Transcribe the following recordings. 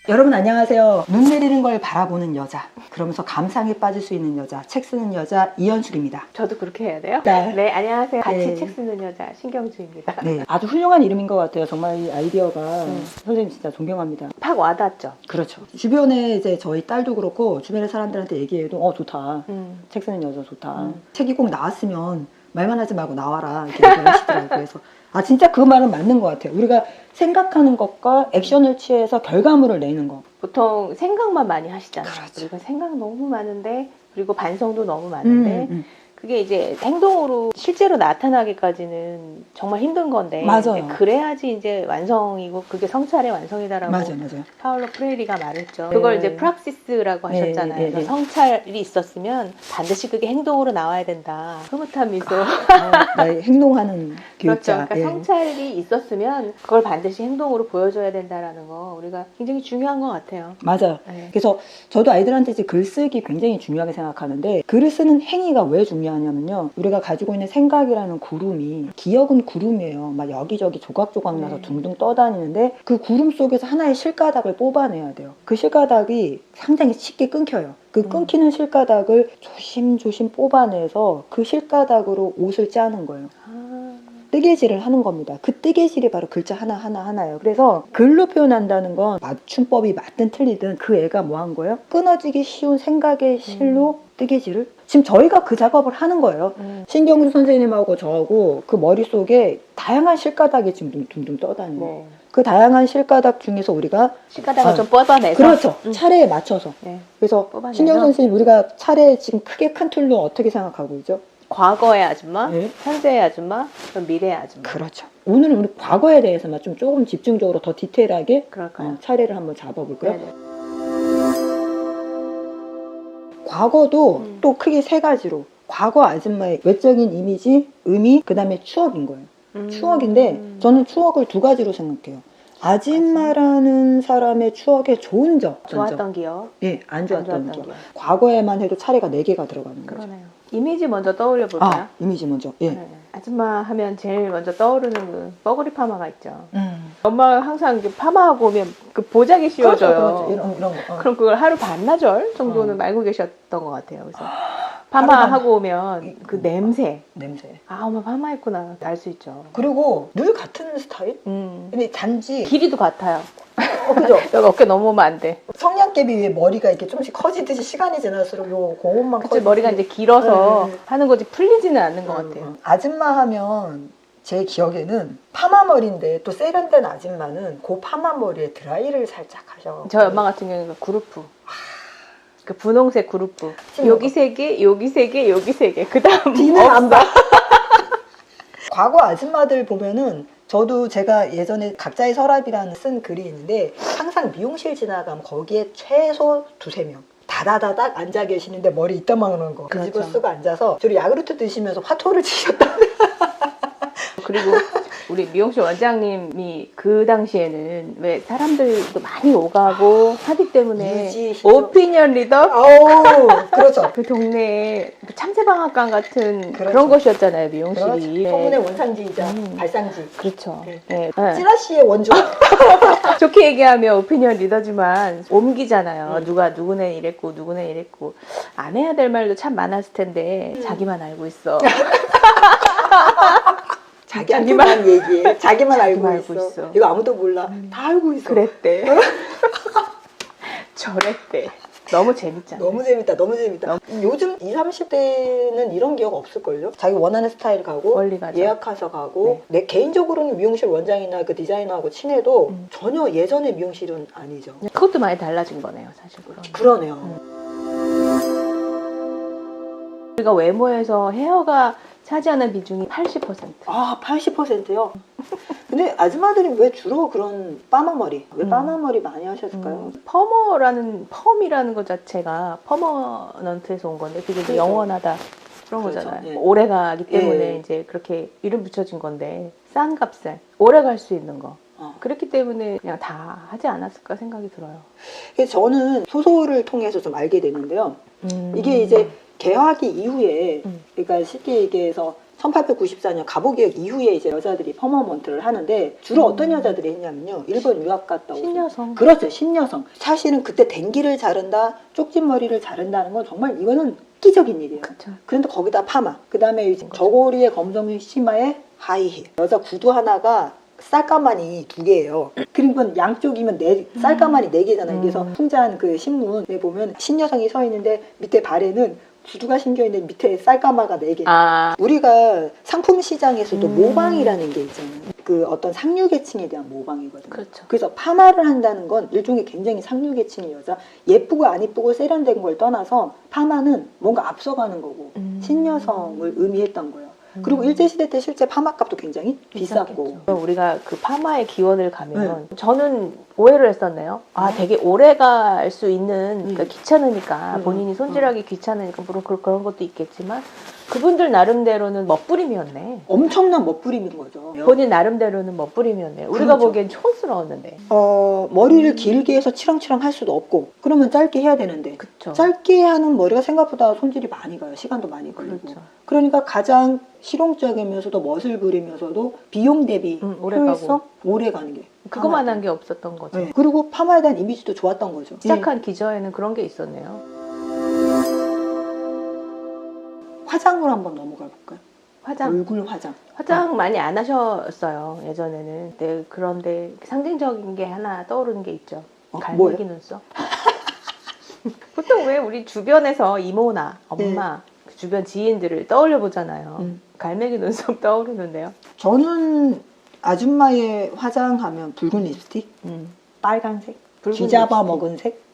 여러분 안녕하세요. 눈 내리는 걸 바라보는 여자, 그러면서 감상에 빠질 수 있는 여자, 책 쓰는 여자 이현숙입니다. 저도 그렇게 해야 돼요? 네. 안녕하세요. 같이 네. 책 쓰는 여자 신경주입니다. 네, 아주 훌륭한 이름인 것 같아요. 정말 이 아이디어가 선생님 진짜 존경합니다. 팍 와닿죠? 그렇죠. 주변에 이제 저희 딸도 그렇고 주변의 사람들한테 얘기해도 좋다. 책 쓰는 여자 좋다. 책이 꼭 나왔으면 말만 하지 말고 나와라 이렇게 얘기하시더라고요. 그래서 진짜 그 말은 맞는 것 같아요. 우리가 생각하는 것과 액션을 취해서 결과물을 내는 거. 보통 생각만 많이 하시잖아요. 그렇죠. 우리가 생각 너무 많은데, 그리고 반성도 너무 많은데, 그게 이제 행동으로 실제로 나타나기까지는 정말 힘든 건데, 맞아요. 그래야지 이제 완성이고 그게 성찰의 완성이다라고 맞아요. 파울로 프레이리가 말했죠. 그걸 이제 프락시스라고 네, 하셨잖아요. 네, 네. 성찰이 있었으면 반드시 그게 행동으로 나와야 된다. 흐뭇한 미소. 나의 행동하는 그렇죠. 교육자. 그러니까 성찰이 있었으면 그걸 반드시 행동으로 보여줘야 된다라는 거 우리가 굉장히 중요한 것 같아요. 맞아요. 네. 그래서 저도 아이들한테 이제 글쓰기 굉장히 중요하게 생각하는데, 글을 쓰는 행위가 왜 중요하냐면요, 우리가 가지고 있는 생각이라는 구름이, 기억은 구름이에요. 막 여기저기 조각조각 나서 둥둥 떠다니는데 그 구름 속에서 하나의 실가닥을 뽑아내야 돼요. 그 실가닥이 상당히 쉽게 끊겨요. 그 끊기는 실가닥을 조심조심 뽑아내서 그 실가닥으로 옷을 짜는 거예요. 뜨개질을 하는 겁니다. 그 뜨개질이 바로 글자 하나예요. 그래서 글로 표현한다는 건 맞춤법이 맞든 틀리든 그 애가 뭐 한 거예요? 끊어지기 쉬운 생각의 실로 뜨개질을, 지금 저희가 그 작업을 하는 거예요. 신경주 선생님하고 저하고 그 머릿속에 다양한 실가닥이 지금 둥둥 떠다니는 거예요. 그 다양한 실가닥 중에서 우리가 실가닥을 좀 뻗어내서, 그렇죠. 차례에 맞춰서. 네. 그래서 뽑아내서. 신경 선생님, 우리가 차례 지금 크게 큰 틀로 어떻게 생각하고 있죠? 과거의 아줌마, 네. 현재의 아줌마, 그럼 미래의 아줌마. 그렇죠. 오늘은 우리 과거에 대해서만 조금 집중적으로 더 디테일하게 그럴까요? 차례를 한번 잡아볼까요? 네네. 과거도 또 크게 세 가지로, 과거 아줌마의 외적인 이미지, 의미, 그 다음에 추억인 거예요. 추억인데 저는 추억을 두 가지로 생각해요. 아줌마라는 사람의 추억의 좋은 점, 좋았던 기억. 예, 안 좋았던 기억. 기억. 과거에만 해도 차례가 4개가 들어가는 거죠. 그러네요. 이미지 먼저 떠올려 볼까요? 이미지 먼저. 예. 네. 아줌마 하면 제일 먼저 떠오르는 그 뻐구리 파마가 있죠. 엄마가 항상 이제 파마하고 오면 그 보자기 씌워줘요. 그렇죠. 이런 거. 그럼 그걸 하루 반나절 정도는 말고 계셨던 것 같아요. 그래서 파마하고 오면 그 냄새. 엄마 파마했구나 알 수 있죠. 그리고 늘 같은 스타일? 음. 근데 단지 길이도 같아요. 그죠? 여기 어깨 넘으면 안 돼. 성냥개비 위에 머리가 이렇게 조금씩 커지듯이 시간이 지날수록 요 고음만 그치, 머리가 이제 길어서 네. 하는 거지 풀리지는 않는 것 같아요. 아줌마 하면 제 기억에는 파마머리인데, 또 세련된 아줌마는 그 파마머리에 드라이를 살짝 하셔. 저희 엄마 같은 경우는 그루프. 그 분홍색 그루프. 찐 여기 세 개, 여기 세 개, 여기 세 개. 그 다음 뒤는 안 봐. 과거 아줌마들 보면은, 저도 제가 예전에 각자의 서랍이라는 쓴 글이 있는데, 항상 미용실 지나가면 거기에 최소 2-3명 다다다닥 앉아 계시는데 머리 이따만한 거 그 집을 그렇죠. 쓰고 앉아서 주로 야구르트 드시면서 화토를 치셨다. 그리고 우리 미용실 원장님이 그 당시에는 왜 사람들도 많이 오가고 하기 때문에 유지시죠. 오피니언 리더? 아우, 그렇죠. 그 동네에 참새방앗간 같은 그렇죠. 그런 곳이었잖아요, 미용실이. 그렇죠. 소문의 원산지이자 발상지. 그렇죠. 네. 네. 찌라시의 원조. 좋게 얘기하면 오피니언 리더지만 옮기잖아요. 누가 누구네 이랬고 누구네 이랬고 안 해야 될 말도 참 많았을 텐데 자기만 알고 있어. 자기한테만 얘기해. 자기만 알고 알고 있어. 있어. 이거 아무도 몰라. 다 알고 있어. 그랬대. 저랬대. 너무 재밌잖아. 너무 재밌다. 요즘 20, 30대는 이런 기억 없을걸요? 자기 원하는 스타일 가고 멀리 가죠. 예약해서 가고. 내 개인적으로는 미용실 원장이나 그 디자이너하고 친해도 전혀 예전의 미용실은 아니죠. 그것도 많이 달라진 거네요, 사실. 그러네요. 우리가 외모에서 헤어가 차지하는 비중이 80%. 80%요? 근데 아줌마들이 왜 주로 그런 빠마머리, 왜 빠마머리 많이 하셨을까요? 펌이라는 것 자체가 퍼머넌트에서 온 건데 그게 이제 그렇죠. 영원하다 그런 그렇죠. 거잖아요. 예. 오래 가기 때문에 예. 이제 그렇게 이름 붙여진 건데 싼 값에 오래 갈 수 있는 거. 그렇기 때문에 그냥 다 하지 않았을까 생각이 들어요. 그래서 저는 소설을 통해서 좀 알게 되는데요. 이게 이제 개화기 이후에, 그러니까 쉽게 얘기해서 1894년 가보개혁 이후에 이제 여자들이 퍼머먼트를 하는데 주로 어떤 여자들이 했냐면요. 일본 유학 갔다 오고. 신여성. 그렇죠. 신여성. 사실은 그때 댕기를 자른다, 쪽진머리를 자른다는 건 정말 이거는 획기적인 일이에요. 그쵸. 그런데 거기다 파마. 그 다음에 저고리에 검정 치마에 하이힐. 여자 구두 하나가 쌀가마니 2개예요. 그리고 양쪽이면 쌀가마니 4개잖아요. 그래서 풍자한 그 신문에 보면 신여성이 서 있는데 밑에 발에는 구두가 신겨 있는데 밑에 쌀가마가 4개. 아, 우리가 상품 시장에서도 모방이라는 게 있잖아요. 그 어떤 상류계층에 대한 모방이거든요. 그렇죠. 그래서 파마를 한다는 건 일종의 굉장히 상류계층의 여자, 예쁘고 안 예쁘고 세련된 걸 떠나서 파마는 뭔가 앞서가는 거고 신여성을 의미했던 거예요. 그리고 일제시대 때 실제 파마값도 굉장히 비쌌고. 우리가 그 파마의 기원을 가면 저는 오해를 했었네요. 아, 되게 오래 갈 수 있는, 그러니까 귀찮으니까, 본인이 손질하기 귀찮으니까, 물론 그런 것도 있겠지만, 그분들 나름대로는 멋부림이었네. 엄청난 멋부림인 거죠. 본인 나름대로는 멋부림이었네. 우리가 그렇죠. 보기엔 촌스러웠는데. 머리를 길게 해서 치렁치렁 할 수도 없고, 그러면 짧게 해야 되는데, 그쵸. 짧게 하는 머리가 생각보다 손질이 많이 가요. 시간도 많이 걸리고. 그렇죠. 그러니까 가장 실용적이면서도 멋을 부리면서도 비용 대비 오래 효율성 오래 가는 게 그거만한 게 없었던 거죠. 네. 그리고 파마에 대한 이미지도 좋았던 거죠. 시작한 기저에는 그런 게 있었네요. 화장으로 한번 넘어가 볼까요? 화장. 얼굴 화장. 화장 많이 안 하셨어요, 예전에는. 네, 그런데 상징적인 게 하나 떠오르는 게 있죠. 갈매기 눈썹. 보통 왜 우리 주변에서 이모나 엄마, 그 주변 지인들을 떠올려 보잖아요. 갈매기 눈썹 떠오르는데요. 저는 아줌마의 화장하면 붉은 립스틱, 빨간색, 쥐잡아 먹은 색.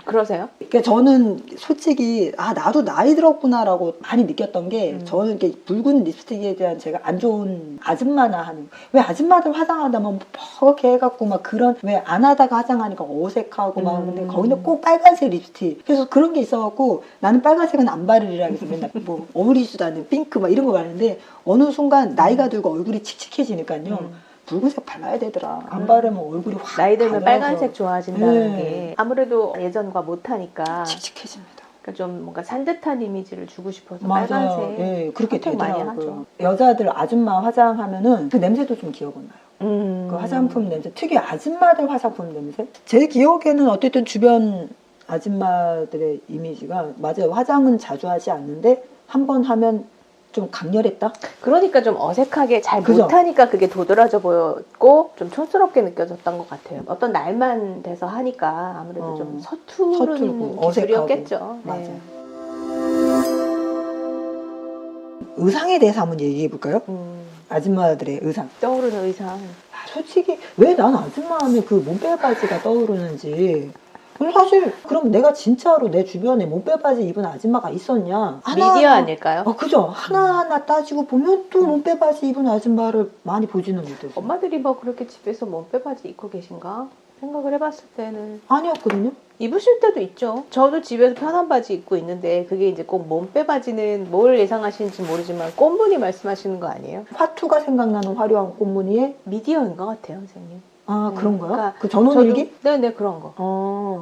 그러세요? 그러니까 저는 솔직히 나도 나이 들었구나라고 많이 느꼈던 게 저는 이렇게 붉은 립스틱에 대한 제가 안 좋은 아줌마나 하는 왜 아줌마들 화장하다 보면 퍽게 해갖고 막 그런 왜 안 하다가 화장하니까 어색하고 막 근데 거기는 꼭 빨간색 립스틱 그래서 그런 게 있어갖고 나는 빨간색은 안 바르리라 해서 맨날 뭐 어울리지도 않는 핑크 막 이런 거 바르는데 어느 순간 나이가 들고 얼굴이 칙칙해지니까요. 붉은색 발라야 되더라. 안 바르면 얼굴이 확 나이 들면 가늘어서. 빨간색 좋아진다는 네. 게 아무래도 예전과 못하니까 칙칙해집니다. 그러니까 좀 뭔가 산뜻한 이미지를 주고 싶어서 맞아요. 빨간색 예, 그렇게 선택 많이 되더라고요. 하죠. 여자들 아줌마 화장하면은 그 냄새도 좀 기억은 나요. 그 화장품 냄새, 특히 아줌마들 화장품 냄새. 제 기억에는 어쨌든 주변 아줌마들의 이미지가 맞아요. 화장은 자주 하지 않는데 한 번 하면 좀 강렬했다? 그러니까 좀 어색하게 잘 그죠? 못하니까 그게 도드라져 보였고 좀 촌스럽게 느껴졌던 것 같아요. 어떤 날만 돼서 하니까 아무래도 좀 서투른 서툴고 기술이었겠죠. 맞아요. 네. 의상에 대해서 한번 얘기해 볼까요? 아줌마들의 의상. 떠오르는 의상. 솔직히 왜 난 아줌마 하면 그 몸빼 바지가 떠오르는지. 근데 사실 그럼 내가 진짜로 내 주변에 몸빼 바지 입은 아줌마가 있었냐? 미디어 아닐까요? 그죠. 하나하나 따지고 보면 또 몸빼 바지 입은 아줌마를 많이 보지는 못해요. 엄마들이 뭐 그렇게 집에서 몸빼 바지 입고 계신가? 생각을 해봤을 때는 아니었거든요. 입으실 때도 있죠. 저도 집에서 편한 바지 입고 있는데 그게 이제 꼭 몸빼 바지는 뭘 예상하시는지 모르지만 꽃무늬 말씀하시는 거 아니에요? 화투가 생각나는 화려한 꽃무늬에 미디어인 것 같아요, 선생님. 그런가요? 그러니까 그 전원일기? 네네 그런 거.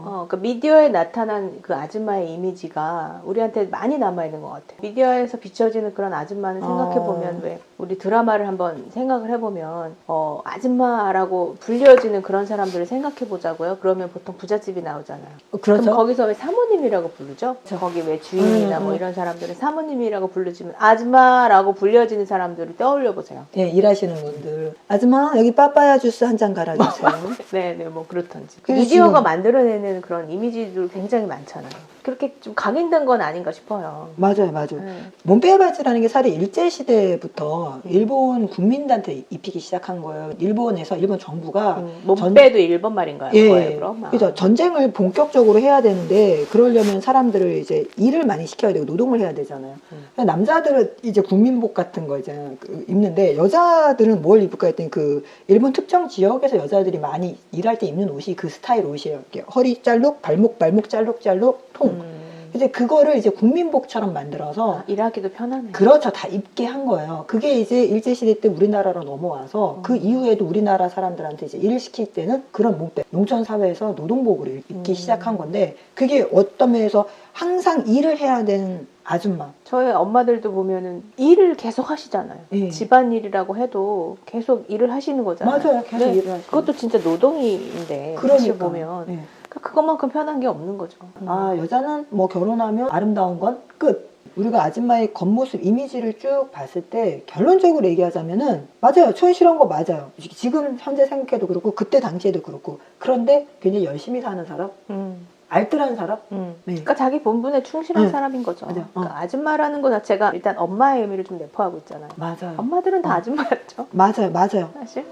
그러니까 미디어에 나타난 그 아줌마의 이미지가 우리한테 많이 남아있는 것 같아요. 미디어에서 비춰지는 그런 아줌마는 생각해보면 왜 우리 드라마를 한번 생각을 해보면 아줌마라고 불려지는 그런 사람들을 생각해보자고요. 그러면 보통 부잣집이 나오잖아요. 그렇죠. 그럼 거기서 왜 사모님이라고 부르죠? 거기 왜 주인이나 뭐 이런 사람들은 사모님이라고 부르지만 아줌마라고 불려지는 사람들을 떠올려보세요. 예, 일하시는 분들. 아줌마, 여기 빠빠야 주스 한 잔 갈아주세요. 네네 뭐 그렇던지. 그래서 미디어가 지금- 만들어내는 그런 이미지들 굉장히 많잖아요. 그렇게 좀 각인된 건 아닌가 싶어요. 맞아요. 몸빼 바지라는 게 사실 일제시대부터 일본 국민들한테 입히기 시작한 거예요. 일본에서 일본 정부가 몸빼도 일본 말인가요? 예, 그럼? 그죠. 전쟁을 본격적으로 해야 되는데 그러려면 사람들을 이제 일을 많이 시켜야 되고 노동을 해야 되잖아요. 그러니까 남자들은 이제 국민복 같은 거 이제 입는데 여자들은 뭘 입을까 했더니 그 일본 특정 지역에서 여자들이 많이 일할 때 입는 옷이 그 스타일 옷이에요. 이렇게 허리 짤룩, 발목 짤룩 통. 이제 그거를 이제 국민복처럼 만들어서 일하기도 편하네. 그렇죠. 다 입게 한 거예요. 그게 이제 일제시대 때 우리나라로 넘어와서 그 이후에도 우리나라 사람들한테 이제 일을 시킬 때는 그런 몸빼, 농촌사회에서 노동복을 입기 시작한 건데 그게 어떤 면에서 항상 일을 해야 되는 아줌마. 저희 엄마들도 보면은 일을 계속 하시잖아요. 예. 집안일이라고 해도 계속 일을 하시는 거잖아요. 맞아요. 계속 네. 일을 하시고. 그것도 진짜 노동인데 사실 그러니까. 보면 예. 그러니까 그것만큼 편한 게 없는 거죠. 아, 여자는 뭐 결혼하면 아름다운 건 끝. 우리가 아줌마의 겉모습 이미지를 쭉 봤을 때 결론적으로 얘기하자면은 맞아요. 촌스러운 거 맞아요. 지금 현재 생각해도 그렇고 그때 당시에도 그렇고 그런데 굉장히 열심히 사는 사람, 알뜰한 사람. 네. 그러니까 자기 본분에 충실한 네. 사람인 거죠. 맞아요. 그러니까 아줌마라는 것 자체가 일단 엄마의 의미를 좀 내포하고 있잖아요. 맞아요. 엄마들은 다 아줌마였죠. 맞아요. 맞아요. 사실.